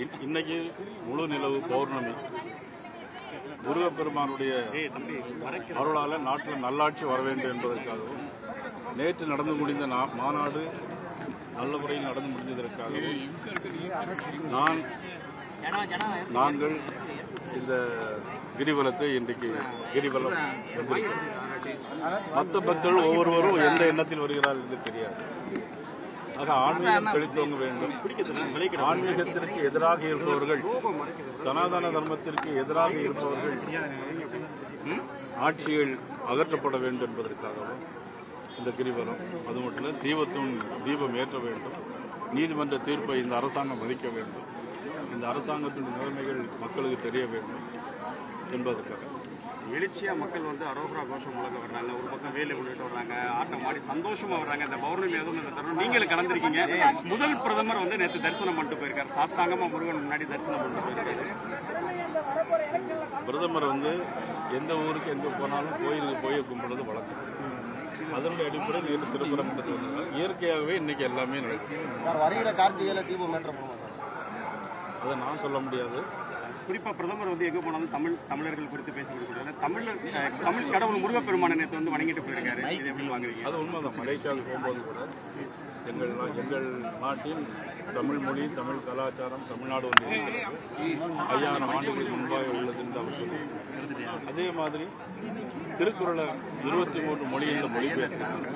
இன்னைக்கு முழு நிலவு பௌர்ணமி. முருகப்பெருமானுடைய அருளால நாட்டில் நல்லாட்சி வர வேண்டும் என்பதற்காகவும் நேற்று நடந்து முடிந்த மாநாடு நல்ல முறையில் நடந்து முடிந்ததற்காகவும் நாங்கள் இந்த கிரிவலத்தை இன்றைக்கு கிரிவலம் வந்திருக்கிறோம். மற்ற பக்தர்கள் ஒவ்வொருவரும் எந்த எண்ணத்தில் வருகிறார்கள் என்று தெரியாது. ஆக ஆன்மீகம் செழித்தவங்க வேண்டும். ஆன்மீகத்திற்கு எதிராக இருப்பவர்கள், சனாதன தர்மத்திற்கு எதிராக இருப்பவர்கள் ஆட்சிகள் அகற்றப்பட வேண்டும் என்பதற்காகவும் இந்த கிரிவலம். அது மட்டும் இல்லை, தீபம் ஏற்ற வேண்டும். நீதிமன்ற தீர்ப்பை இந்த அரசாங்கம் மதிக்க வேண்டும். இந்த அரசாங்கத்தின் நிலைமைகள் மக்களுக்கு தெரிய வேண்டும் என்பதற்காக எழுச்சியா மக்கள் அரோகரா கோஷம் முழங்க வர்றாங்க. ஒரு பக்கம் வேலை கொண்டுட்டு வர்றாங்க, ஆட்டம் ஆடி சந்தோஷமா வர்றாங்க. இந்த பௌர்ணமி எதுவும் இந்த தருணம் நீங்களும் கலந்துருக்கீங்க. முதல் பிரதமர் நேற்று தரிசனம் பண்ணிட்டு போயிருக்காரு. சாஷ்டாங்கமா முருகன் முன்னாடி தரிசனம் பண்ணிட்டு போயிருக்காரு. பிரதமர் எந்த ஊருக்கு எங்க போனாலும் கோயிலுக்கு போய் கும்பிடுறது வழக்கம். அதனுடைய அடிப்படையில் நேற்று திருப்பரங்குன்றத்தில் வந்தாங்க. இயற்கையாகவே இன்னைக்கு எல்லாமே நடக்கும். வருகிற கார்த்திகையில தீபம் ஏற்றப்படும். அதை நான் சொல்ல முடியாது. குறிப்பா பிரதமர் எங்க போனாலும் தமிழர்கள் குறித்து பேசக்கூடிய தமிழ் கடவுள் முருகப்பெருமான நேற்று வணங்கிட்டு போயிருக்காரு. இது எப்படி வாங்குறீங்க? அது உண்மைதான். மலேசியாவுக்கு போகும்போது கூட எங்கள் நாட்டில் தமிழ் மொழி, தமிழ் கலாச்சாரம், தமிழ்நாடு 5000 ஆண்டுகளுக்கு முன்பாக உள்ளது என்று அவர் சொல்லுவார். அதே மாதிரி திருக்குறளை 23 மொழிகளில் மொழி பேசுகிறாங்க.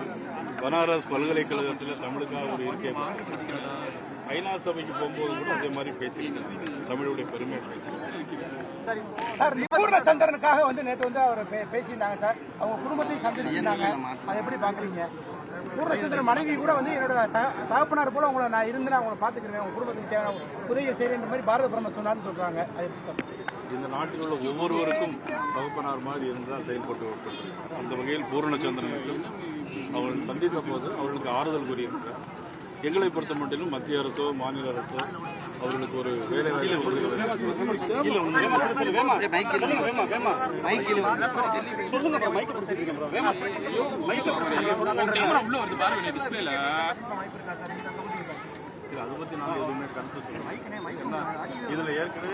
பனாரஸ் பல்கலைக்கழகத்தில் தமிழுக்காக ஒரு இருக்கை. ஐநா சபைக்கு போகும்போது கூட அதே மாதிரி பேசியிருக்காங்க. தமிழுடைய பெருமையை பேசியிருக்காங்க. பூர்ணச்சந்திரனுக்காக நேற்று அவர் பேசியிருந்தாங்க சார். அவங்க குடும்பத்தையும் சந்திச்சிருந்தாங்க. அதை எப்படி பாக்குறீங்க? பூர்ணச்சந்திரன் மனைவி கூட என்னோட தகப்பனார் போல உங்களை நான் இருந்து அவங்களை பாத்துக்கிறேன், உங்க குடும்பத்துக்கு தேவையான உதவியை செய்யற மாதிரி பாரத பிரதமர் சொன்னார்னு சொல்றாங்க. இந்த நாட்டில் உள்ள ஒவ்வொருவருக்கும் தகப்பனார் மாதிரி இருந்தால் செயல்பட்டு வருகிறது. அந்த வகையில் பூர்ணச்சந்திரனுக்கு அவர்கள் சந்தித்த போது அவர்களுக்கு ஆறுதல் கூறியிருக்கிறார். எங்களை பொறுத்த மட்டிலும் மத்திய அரசோ மாநில அரசோ அவர்களுக்கு ஒரு வேலை அதை பத்தி நான் எதுவுமே கருத்து சொல்லுவேன். இதுல ஏற்கனவே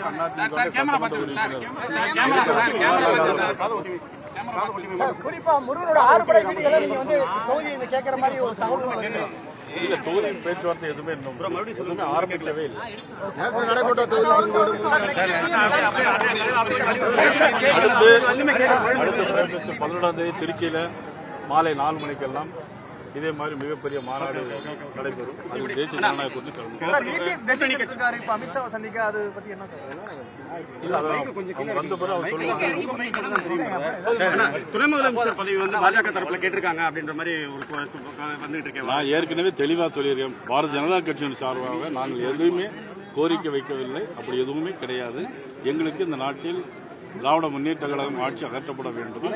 குறிப்பா முருகனோட 6 படை வீடுகளை நீங்க தொகுதி கேட்கிற மாதிரி ஒரு தகவல் இல்ல. தொகுதி பேச்சுவார்த்தை எதுவுமே எதுவுமே ஆரம்பிக்கவே இல்லை. அடுத்த 11ஆம் தேதி திருச்சியில மாலை 4 மணிக்கெல்லாம் இதே மாதிரி மிகப்பெரிய மாநாடு நடைபெறும். அது தேசிய ஜனநாயக கூட்டணி வந்த பிறகு அவர் சொல்லுவாங்க. துணை முதலமைச்சர் பதவி பாஜக தரப்புல கேட்டிருக்காங்க அப்படின்ற மாதிரி வந்துட்டு இருக்கேன். நான் ஏற்கனவே தெளிவா சொல்லியிருக்கேன். பாரதிய ஜனதா கட்சியின் சார்பாக நாங்கள் எதுவுமே கோரிக்கை வைக்கவில்லை. அப்படி எதுவுமே கிடையாது. எங்களுக்கு இந்த நாட்டில் திராவிட முன்னேற்ற கழகம் ஆட்சி அகற்றப்பட வேண்டும்.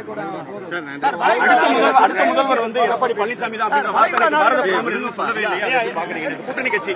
அடுத்த முதல்வர் எடப்பாடி பழனிசாமி தான். கூட்டணி கட்சி